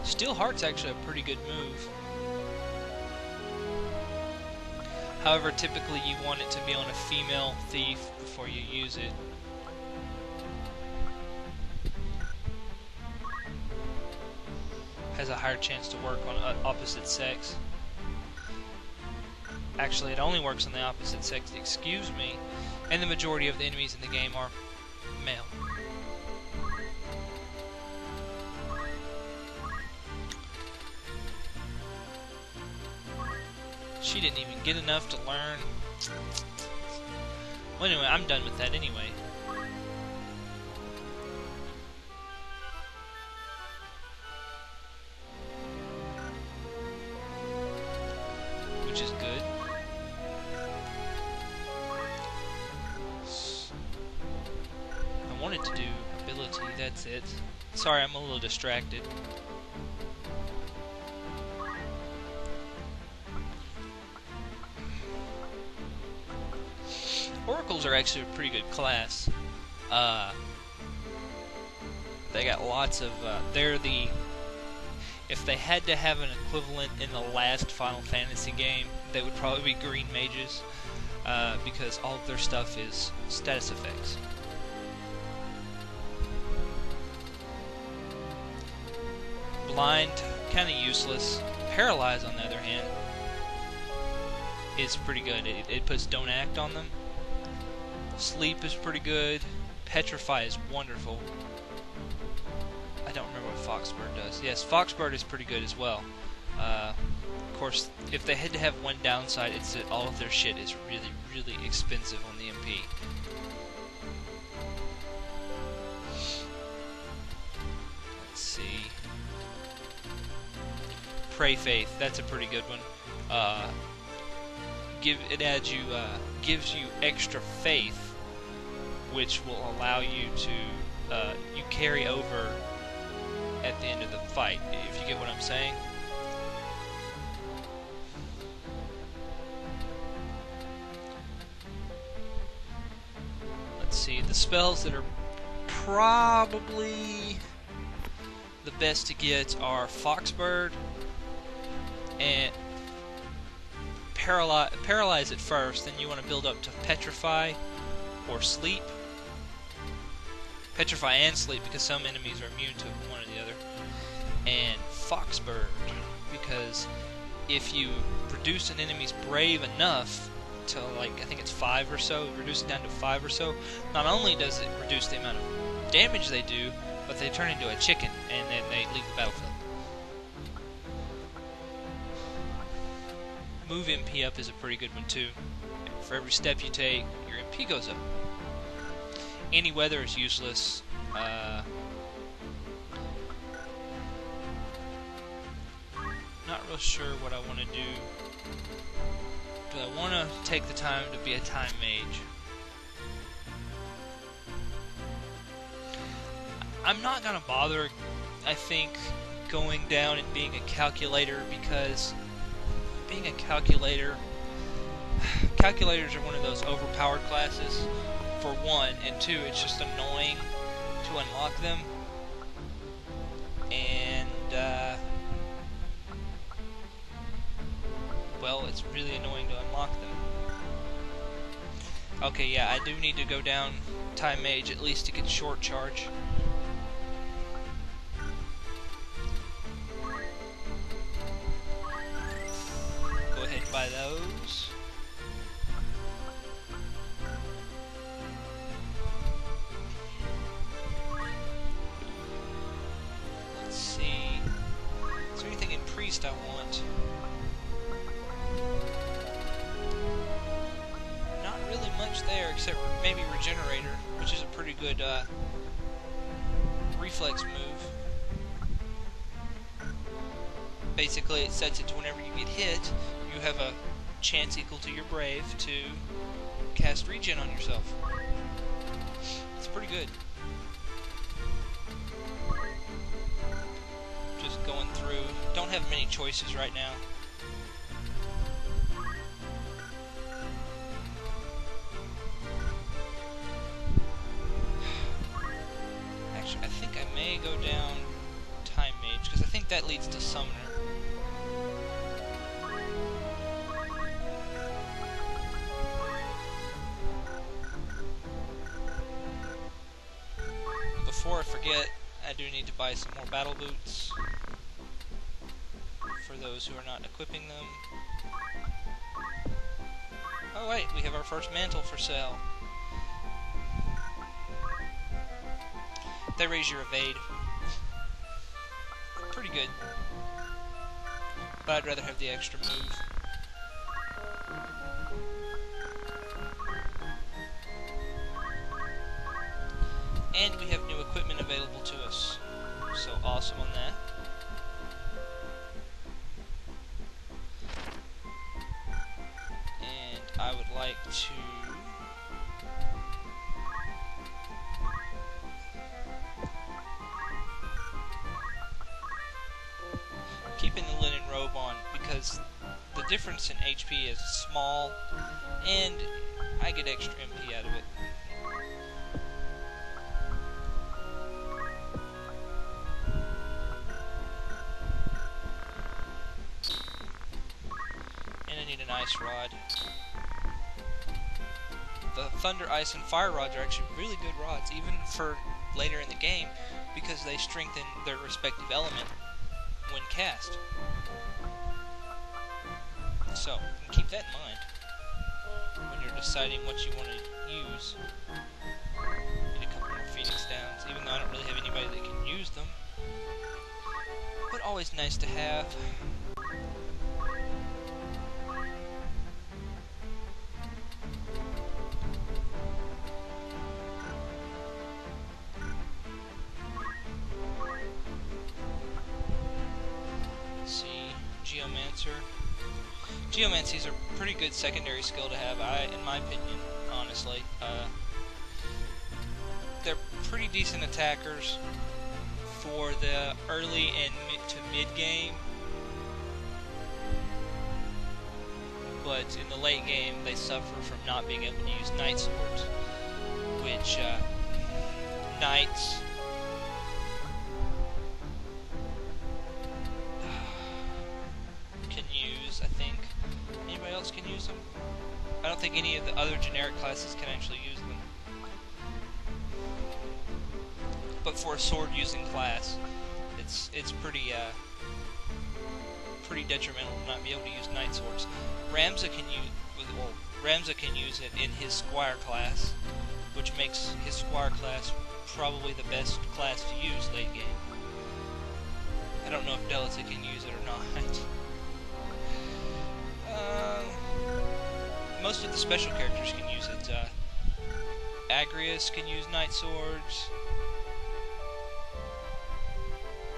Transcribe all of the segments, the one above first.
Steel Heart's actually a pretty good move. However, typically you want it to be on a female thief before you use it. Has a higher chance to work on opposite sex. Actually, it only works on the opposite sex, excuse me, and the majority of the enemies in the game are male. She didn't even get enough to learn. Well, anyway, I'm done with that anyway. Which is good. I wanted to do ability, that's it. Sorry, I'm a little distracted. Oracles are actually a pretty good class. They got lots of, they're the, if they had to have an equivalent in the last Final Fantasy game, they would probably be green mages, because all of their stuff is status effects. Blind, kind of useless. Paralyze, on the other hand, is pretty good. It puts don't act on them. Sleep is pretty good. Petrify is wonderful. I don't remember what Foxbird does. Yes, Foxbird is pretty good as well. Of course, if they had to have one downside, it's that all of their shit is really, really expensive on the MP. Let's see. Pray Faith, that's a pretty good one. Gives you extra faith, which will allow you to you carry over at the end of the fight, if you get what I'm saying. Let's see, the spells that are probably the best to get are Foxbird and Paralyze at first, then you want to build up to Petrify or Sleep. Petrify and Sleep, because some enemies are immune to one or the other. And Foxbird, because if you reduce an enemy's brave enough to, like, I think it's 5 or so, reduce it down to 5 or so, not only does it reduce the amount of damage they do, but they turn into a chicken, and then they leave the battlefield. Move MP up is a pretty good one too. For every step you take, your MP goes up. Anti-weather is useless. Not real sure what I want to do. Do I want to take the time to be a time mage? I'm not gonna bother, I think, going down and being a calculator, because being a calculators are one of those overpowered classes, for one, and two, it's just annoying to unlock them, and well, it's really annoying to unlock them. Okay, yeah, I do need to go down time mage at least to get short charge. By those. Let's see. Is there anything in Priest I want? Not really much there, except maybe Regenerator, which is a pretty good reflex move. Basically, it sets it to whenever you get hit, you have a chance equal to your brave to cast regen on yourself. It's pretty good. Just going through. Don't have many choices right now. Actually, I think I may go down time mage, because I think that leads to Summoner. Before I forget, I do need to buy some more battle boots for those who are not equipping them. Oh wait, we have our first mantle for sale. They raise your evade. Pretty good. But I'd rather have the extra move. And we have new equipment available to us. So awesome on that. And I would like to... keeping the linen robe on because the difference in HP is small and I get extra MP out of it. And I need an ice rod. The thunder, ice, and fire rods are actually really good rods, even for later in the game, because they strengthen their respective element when cast. So, keep that in mind when you're deciding what you want to use. Need a couple more Phoenix Downs, even though I don't really have anybody that can use them. But always nice to have. Geomancy is a pretty good secondary skill to have, in my opinion, honestly. They're pretty decent attackers for the early and mid to mid game, but in the late game they suffer from not being able to use Night Swords, which Knights can use, I think. Anybody else can use them? I don't think any of the other generic classes can actually use them. But for a sword-using class, it's pretty detrimental to not be able to use Night Swords. Ramza can use it in his Squire class, which makes his Squire class probably the best class to use late game. I don't know if Delta can use it or not. Most of the special characters can use it. Agrius can use Night Swords.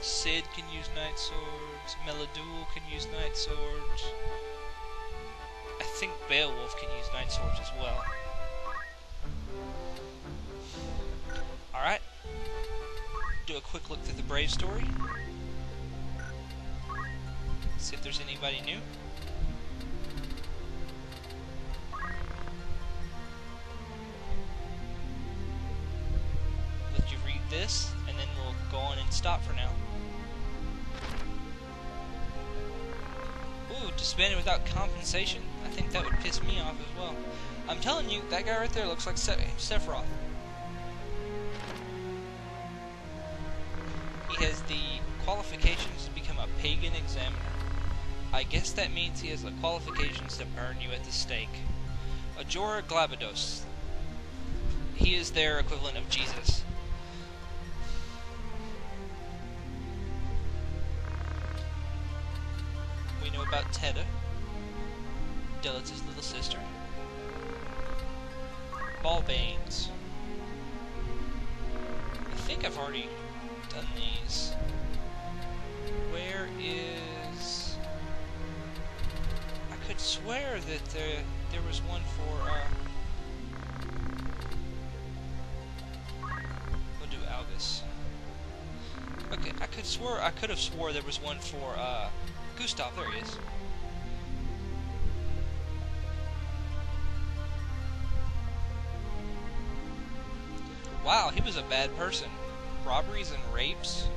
Cid can use Night Swords. Meladul can use Night Swords. I think Beowulf can use Night Swords as well. Alright. Do a quick look through the Brave story. See if there's anybody new. Let you read this, and then we'll go on and stop for now. Ooh, disbanded without compensation? I think that would piss me off as well. I'm telling you, that guy right there looks like Sephiroth. He has the qualifications to become a pagan examiner. I guess that means he has the qualifications to burn you at the stake. Ajora Glabados. He is their equivalent of Jesus. We know about Tedda, Delita's little sister. Ballbanes. I think I've already done these. Where is... I could swear that there was one for, we'll do Algus. Okay, I could have swore there was one for, Gustav. There he is. Wow, he was a bad person. Robberies and rapes.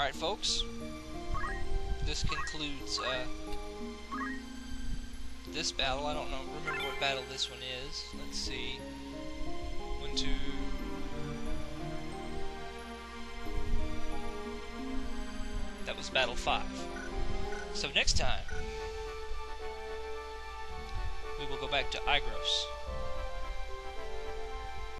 Alright, folks. This concludes this battle. I don't remember what battle this one is. Let's see. 1, 2. That was battle 5. So next time, we will go back to Igros.